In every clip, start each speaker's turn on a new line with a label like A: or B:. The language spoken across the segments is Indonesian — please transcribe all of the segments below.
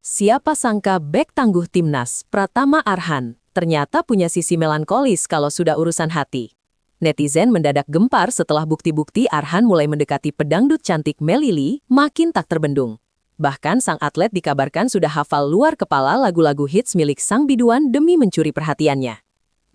A: Siapa sangka bek tangguh timnas, Pratama Arhan, ternyata punya sisi melankolis kalau sudah urusan hati. Netizen mendadak gempar setelah bukti-bukti Arhan mulai mendekati pedangdut cantik Melly makin tak terbendung. Bahkan sang atlet dikabarkan sudah hafal luar kepala lagu-lagu hits milik sang biduan demi mencuri perhatiannya.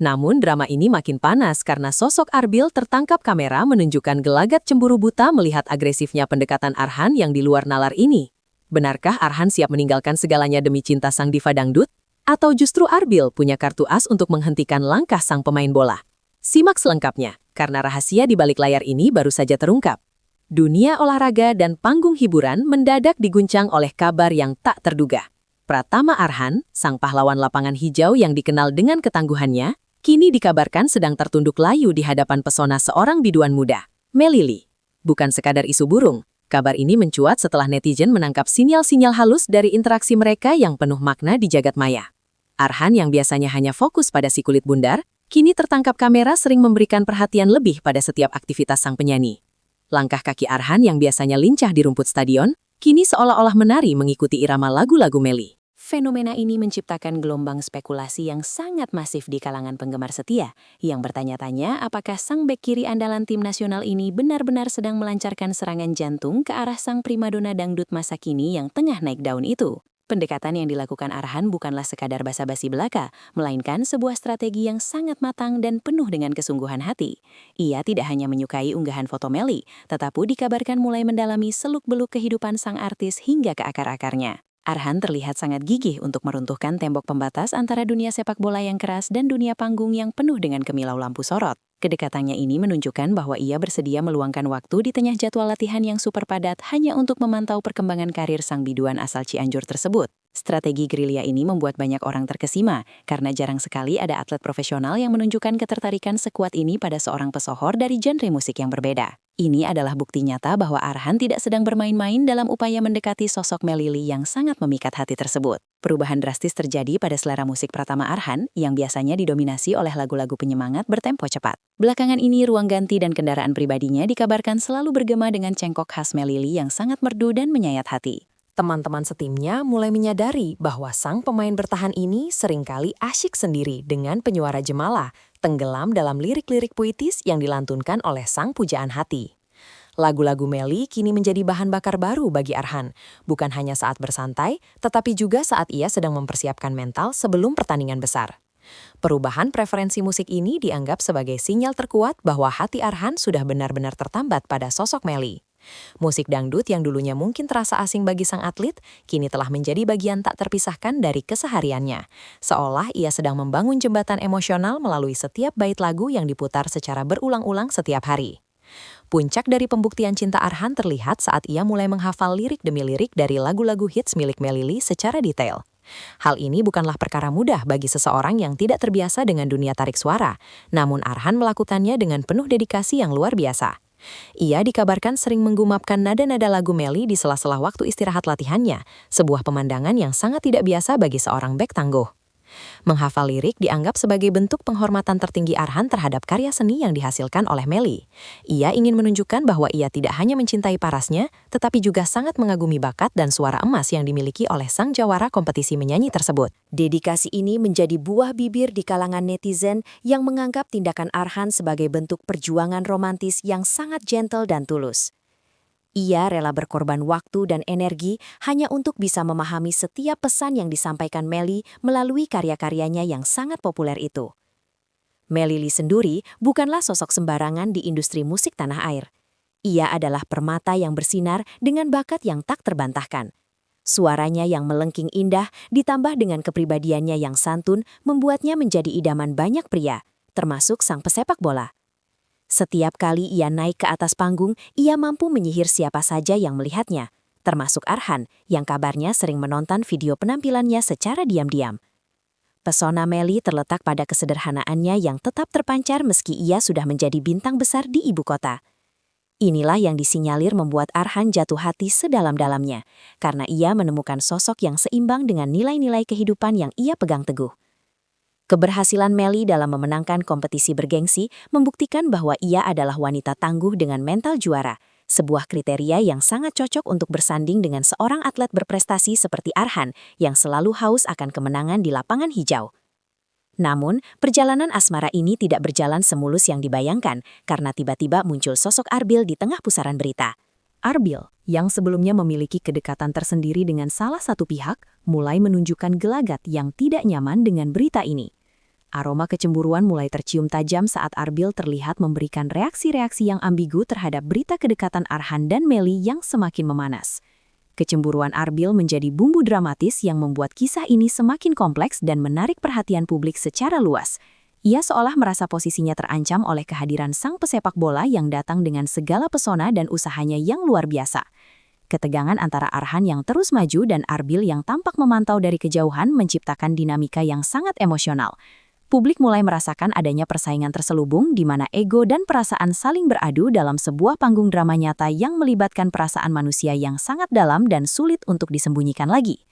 A: Namun drama ini makin panas karena sosok Arbil tertangkap kamera menunjukkan gelagat cemburu buta melihat agresifnya pendekatan Arhan yang di luar nalar ini. Benarkah Arhan siap meninggalkan segalanya demi cinta sang diva dangdut? Atau justru Arbil punya kartu as untuk menghentikan langkah sang pemain bola? Simak selengkapnya, karena rahasia di balik layar ini baru saja terungkap. Dunia olahraga dan panggung hiburan mendadak diguncang oleh kabar yang tak terduga. Pratama Arhan, sang pahlawan lapangan hijau yang dikenal dengan ketangguhannya, kini dikabarkan sedang tertunduk layu di hadapan pesona seorang biduan muda, Melly. Bukan sekadar isu burung. Kabar ini mencuat setelah netizen menangkap sinyal-sinyal halus dari interaksi mereka yang penuh makna di jagat maya. Arhan yang biasanya hanya fokus pada si kulit bundar, kini tertangkap kamera sering memberikan perhatian lebih pada setiap aktivitas sang penyanyi. Langkah kaki Arhan yang biasanya lincah di rumput stadion, kini seolah-olah menari mengikuti irama lagu-lagu Melly.
B: Fenomena ini menciptakan gelombang spekulasi yang sangat masif di kalangan penggemar setia, yang bertanya-tanya apakah sang bek kiri andalan tim nasional ini benar-benar sedang melancarkan serangan jantung ke arah sang primadona dangdut masa kini yang tengah naik daun itu. Pendekatan yang dilakukan Arhan bukanlah sekadar basa-basi belaka, melainkan sebuah strategi yang sangat matang dan penuh dengan kesungguhan hati. Ia tidak hanya menyukai unggahan foto Melly, tetapi dikabarkan mulai mendalami seluk-beluk kehidupan sang artis hingga ke akar-akarnya. Arhan terlihat sangat gigih untuk meruntuhkan tembok pembatas antara dunia sepak bola yang keras dan dunia panggung yang penuh dengan kemilau lampu sorot. Kedekatannya ini menunjukkan bahwa ia bersedia meluangkan waktu di tengah jadwal latihan yang super padat hanya untuk memantau perkembangan karir sang biduan asal Cianjur tersebut. Strategi gerilya ini membuat banyak orang terkesima, karena jarang sekali ada atlet profesional yang menunjukkan ketertarikan sekuat ini pada seorang pesohor dari genre musik yang berbeda. Ini adalah bukti nyata bahwa Arhan tidak sedang bermain-main dalam upaya mendekati sosok Melly yang sangat memikat hati tersebut. Perubahan drastis terjadi pada selera musik Pratama Arhan yang biasanya didominasi oleh lagu-lagu penyemangat bertempo cepat. Belakangan ini ruang ganti dan kendaraan pribadinya dikabarkan selalu bergema dengan cengkok khas Melly yang sangat merdu dan menyayat hati.
A: Teman-teman setimnya mulai menyadari bahwa sang pemain bertahan ini seringkali asyik sendiri dengan penyuara jemala, tenggelam dalam lirik-lirik puitis yang dilantunkan oleh sang pujaan hati. Lagu-lagu Melly kini menjadi bahan bakar baru bagi Arhan, bukan hanya saat bersantai, tetapi juga saat ia sedang mempersiapkan mental sebelum pertandingan besar. Perubahan preferensi musik ini dianggap sebagai sinyal terkuat bahwa hati Arhan sudah benar-benar tertambat pada sosok Melly. Musik dangdut yang dulunya mungkin terasa asing bagi sang atlet, kini telah menjadi bagian tak terpisahkan dari kesehariannya. Seolah ia sedang membangun jembatan emosional melalui setiap bait lagu yang diputar secara berulang-ulang setiap hari. Puncak dari pembuktian cinta Arhan terlihat saat ia mulai menghafal lirik demi lirik dari lagu-lagu hits milik Melly secara detail. Hal ini bukanlah perkara mudah bagi seseorang yang tidak terbiasa dengan dunia tarik suara, namun Arhan melakukannya dengan penuh dedikasi yang luar biasa. Ia dikabarkan sering menggumapkan nada-nada lagu Melly di sela-sela waktu istirahat latihannya, sebuah pemandangan yang sangat tidak biasa bagi seorang bek tangguh. Menghafal lirik dianggap sebagai bentuk penghormatan tertinggi Arhan terhadap karya seni yang dihasilkan oleh Melly. Ia ingin menunjukkan bahwa ia tidak hanya mencintai parasnya, tetapi juga sangat mengagumi bakat dan suara emas yang dimiliki oleh sang jawara kompetisi menyanyi tersebut.
B: Dedikasi ini menjadi buah bibir di kalangan netizen yang menganggap tindakan Arhan sebagai bentuk perjuangan romantis yang sangat gentle dan tulus. Ia rela berkorban waktu dan energi hanya untuk bisa memahami setiap pesan yang disampaikan Melly melalui karya-karyanya yang sangat populer itu. Melly sendiri bukanlah sosok sembarangan di industri musik tanah air. Ia adalah permata yang bersinar dengan bakat yang tak terbantahkan. Suaranya yang melengking indah ditambah dengan kepribadiannya yang santun membuatnya menjadi idaman banyak pria, termasuk sang pesepak bola. Setiap kali ia naik ke atas panggung, ia mampu menyihir siapa saja yang melihatnya, termasuk Arhan yang kabarnya sering menonton video penampilannya secara diam-diam. Pesona Melly terletak pada kesederhanaannya yang tetap terpancar meski ia sudah menjadi bintang besar di ibu kota. Inilah yang disinyalir membuat Arhan jatuh hati sedalam-dalamnya, karena ia menemukan sosok yang seimbang dengan nilai-nilai kehidupan yang ia pegang teguh. Keberhasilan Melly dalam memenangkan kompetisi bergengsi membuktikan bahwa ia adalah wanita tangguh dengan mental juara, sebuah kriteria yang sangat cocok untuk bersanding dengan seorang atlet berprestasi seperti Arhan yang selalu haus akan kemenangan di lapangan hijau. Namun, perjalanan asmara ini tidak berjalan semulus yang dibayangkan karena tiba-tiba muncul sosok Arbil di tengah pusaran berita. Arbil, yang sebelumnya memiliki kedekatan tersendiri dengan salah satu pihak, mulai menunjukkan gelagat yang tidak nyaman dengan berita ini. Aroma kecemburuan mulai tercium tajam saat Arbil terlihat memberikan reaksi-reaksi yang ambigu terhadap berita kedekatan Arhan dan Melly yang semakin memanas. Kecemburuan Arbil menjadi bumbu dramatis yang membuat kisah ini semakin kompleks dan menarik perhatian publik secara luas. Ia seolah merasa posisinya terancam oleh kehadiran sang pesepak bola yang datang dengan segala pesona dan usahanya yang luar biasa. Ketegangan antara Arhan yang terus maju dan Arbil yang tampak memantau dari kejauhan menciptakan dinamika yang sangat emosional. Publik mulai merasakan adanya persaingan terselubung di mana ego dan perasaan saling beradu dalam sebuah panggung drama nyata yang melibatkan perasaan manusia yang sangat dalam dan sulit untuk disembunyikan lagi.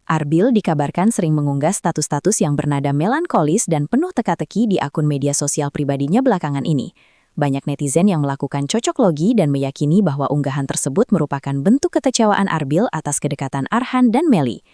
B: Arbil dikabarkan sering mengunggah status-status yang bernada melankolis dan penuh teka-teki di akun media sosial pribadinya belakangan ini. Banyak netizen yang melakukan cocok logi dan meyakini bahwa unggahan tersebut merupakan bentuk kekecewaan Arbil atas kedekatan Arhan dan Melly.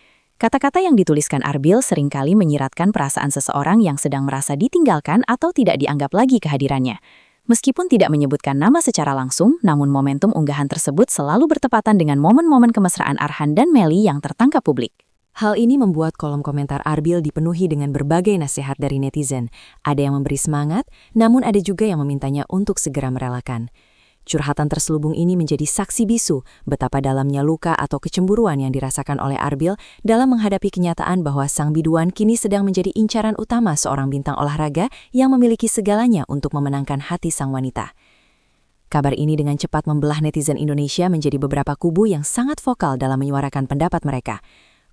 B: Kata-kata yang dituliskan Arbil seringkali menyiratkan perasaan seseorang yang sedang merasa ditinggalkan atau tidak dianggap lagi kehadirannya. Meskipun tidak menyebutkan nama secara langsung, namun momentum unggahan tersebut selalu bertepatan dengan momen-momen kemesraan Arhan dan Melly yang tertangkap publik. Hal ini membuat kolom komentar Arbil dipenuhi dengan berbagai nasihat dari netizen. Ada yang memberi semangat, namun ada juga yang memintanya untuk segera merelakan. Curhatan terselubung ini menjadi saksi bisu betapa dalamnya luka atau kecemburuan yang dirasakan oleh Arbil dalam menghadapi kenyataan bahwa sang biduan kini sedang menjadi incaran utama seorang bintang olahraga yang memiliki segalanya untuk memenangkan hati sang wanita. Kabar ini dengan cepat membelah netizen Indonesia menjadi beberapa kubu yang sangat vokal dalam menyuarakan pendapat mereka.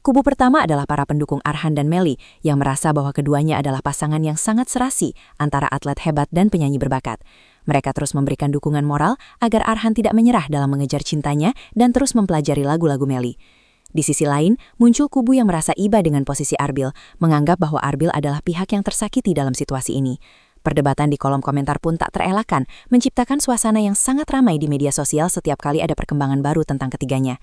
B: Kubu pertama adalah para pendukung Arhan dan Melly yang merasa bahwa keduanya adalah pasangan yang sangat serasi antara atlet hebat dan penyanyi berbakat. Mereka terus memberikan dukungan moral agar Arhan tidak menyerah dalam mengejar cintanya dan terus mempelajari lagu-lagu Melly. Di sisi lain, muncul kubu yang merasa iba dengan posisi Arbil, menganggap bahwa Arbil adalah pihak yang tersakiti dalam situasi ini. Perdebatan di kolom komentar pun tak terelakkan, menciptakan suasana yang sangat ramai di media sosial setiap kali ada perkembangan baru tentang ketiganya.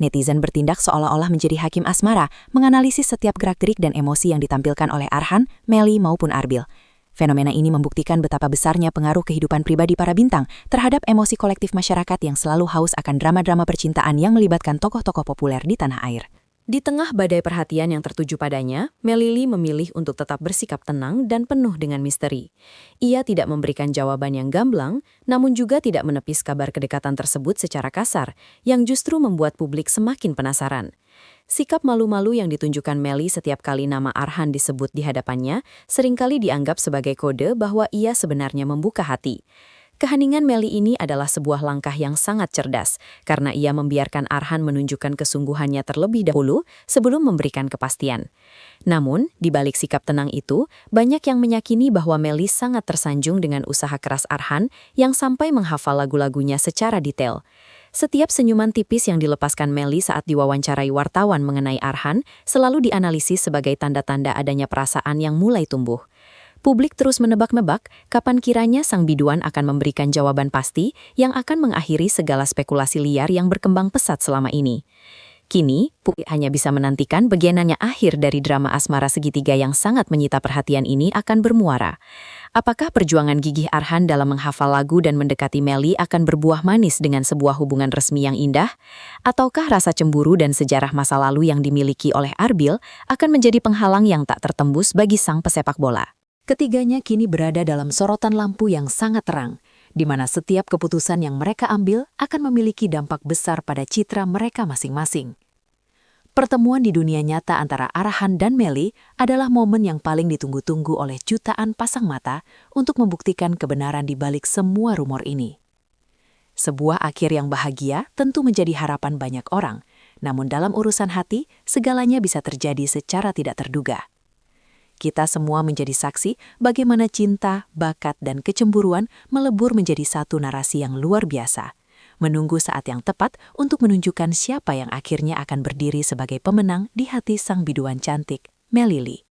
B: Netizen bertindak seolah-olah menjadi hakim asmara, menganalisis setiap gerak-gerik dan emosi yang ditampilkan oleh Arhan, Melly maupun Arbil. Fenomena ini membuktikan betapa besarnya pengaruh kehidupan pribadi para bintang terhadap emosi kolektif masyarakat yang selalu haus akan drama-drama percintaan yang melibatkan tokoh-tokoh populer di tanah air. Di tengah badai perhatian yang tertuju padanya, Melly memilih untuk tetap bersikap tenang dan penuh dengan misteri. Ia tidak memberikan jawaban yang gamblang, namun juga tidak menepis kabar kedekatan tersebut secara kasar, yang justru membuat publik semakin penasaran. Sikap malu-malu yang ditunjukkan Melly setiap kali nama Arhan disebut di hadapannya seringkali dianggap sebagai kode bahwa ia sebenarnya membuka hati. Keheningan Melly ini adalah sebuah langkah yang sangat cerdas, karena ia membiarkan Arhan menunjukkan kesungguhannya terlebih dahulu sebelum memberikan kepastian. Namun, di balik sikap tenang itu, banyak yang meyakini bahwa Melly sangat tersanjung dengan usaha keras Arhan yang sampai menghafal lagu-lagunya secara detail. Setiap senyuman tipis yang dilepaskan Melly saat diwawancarai wartawan mengenai Arhan selalu dianalisis sebagai tanda-tanda adanya perasaan yang mulai tumbuh. Publik terus menebak-nebak kapan kiranya sang biduan akan memberikan jawaban pasti yang akan mengakhiri segala spekulasi liar yang berkembang pesat selama ini. Kini, publik hanya bisa menantikan bagaimana akhir dari drama asmara segitiga yang sangat menyita perhatian ini akan bermuara. Apakah perjuangan gigih Arhan dalam menghafal lagu dan mendekati Melly akan berbuah manis dengan sebuah hubungan resmi yang indah? Ataukah rasa cemburu dan sejarah masa lalu yang dimiliki oleh Arbil akan menjadi penghalang yang tak tertembus bagi sang pesepak bola? Ketiganya kini berada dalam sorotan lampu yang sangat terang, di mana setiap keputusan yang mereka ambil akan memiliki dampak besar pada citra mereka masing-masing. Pertemuan di dunia nyata antara Arhan dan Melly adalah momen yang paling ditunggu-tunggu oleh jutaan pasang mata untuk membuktikan kebenaran di balik semua rumor ini. Sebuah akhir yang bahagia tentu menjadi harapan banyak orang, namun dalam urusan hati, segalanya bisa terjadi secara tidak terduga. Kita semua menjadi saksi bagaimana cinta, bakat, dan kecemburuan melebur menjadi satu narasi yang luar biasa. Menunggu saat yang tepat untuk menunjukkan siapa yang akhirnya akan berdiri sebagai pemenang di hati sang biduan cantik, Melly.